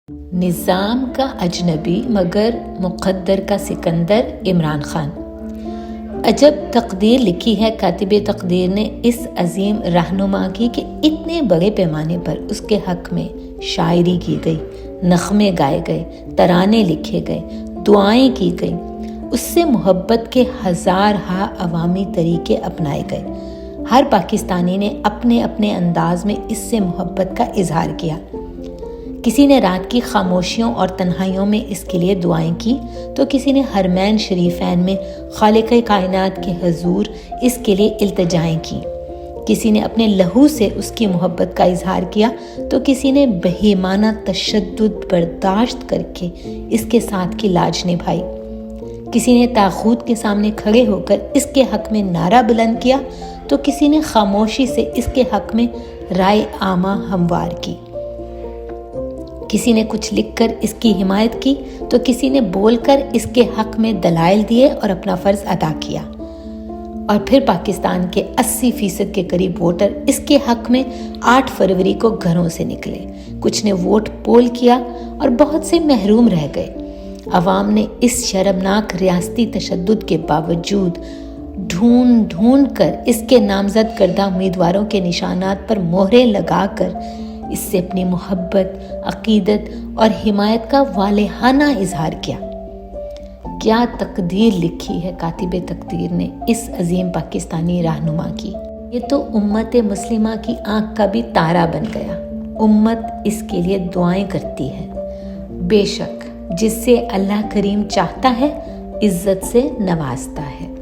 نظام کا اجنبی مگر مقدر کا سکندر عمران خان۔ عجب تقدیر لکھی ہے کاتب تقدیر نے اس عظیم رہنما کی کہ اتنے بڑے پیمانے پر اس کے حق میں شاعری کی گئی، نغمے گائے گئے، ترانے لکھے گئے، دعائیں کی گئیں، اس سے محبت کے ہزارہا عوامی طریقے اپنائے گئے۔ ہر پاکستانی نے اپنے اپنے انداز میں اس سے محبت کا اظہار کیا۔ کسی نے رات کی خاموشیوں اور تنہائیوں میں اس کے لیے دعائیں کی تو کسی نے حرمین شریفین میں خالق کائنات کے حضور اس کے لیے التجائیں کی۔ کسی نے اپنے لہو سے اس کی محبت کا اظہار کیا تو کسی نے بہیمانہ تشدد برداشت کر کے اس کے ساتھ کی لاج نبھائی۔ کسی نے طاغوت کے سامنے کھڑے ہو کر اس کے حق میں نعرہ بلند کیا تو کسی نے خاموشی سے اس کے حق میں رائے عامہ ہموار کی۔ کسی نے کچھ لکھ کر اس کی حمایت کی تو کسی نے بول کر اس کے حق میں دلائل دیے اور اپنا فرض ادا کیا۔ اور پھر پاکستان کے 80% کے قریب ووٹر اس کے حق میں 8 فروری کو گھروں سے نکلے۔ کچھ نے ووٹ پول کیا اور بہت سے محروم رہ گئے۔ عوام نے اس شرمناک ریاستی تشدد کے باوجود ڈھونڈ کر اس کے نامزد کردہ امیدواروں کے نشانات پر مہریں لگا کر اس سے اپنی محبت، عقیدت اور حمایت کا والہانہ اظہار کیا۔ کیا تقدیر لکھی ہے کاتب تقدیر نے اس عظیم پاکستانی رہنما کی۔ یہ تو امت مسلمہ کی آنکھ کا بھی تارا بن گیا۔ امت اس کے لیے دعائیں کرتی ہے۔ بے شک جس سے اللہ کریم چاہتا ہے عزت سے نوازتا ہے۔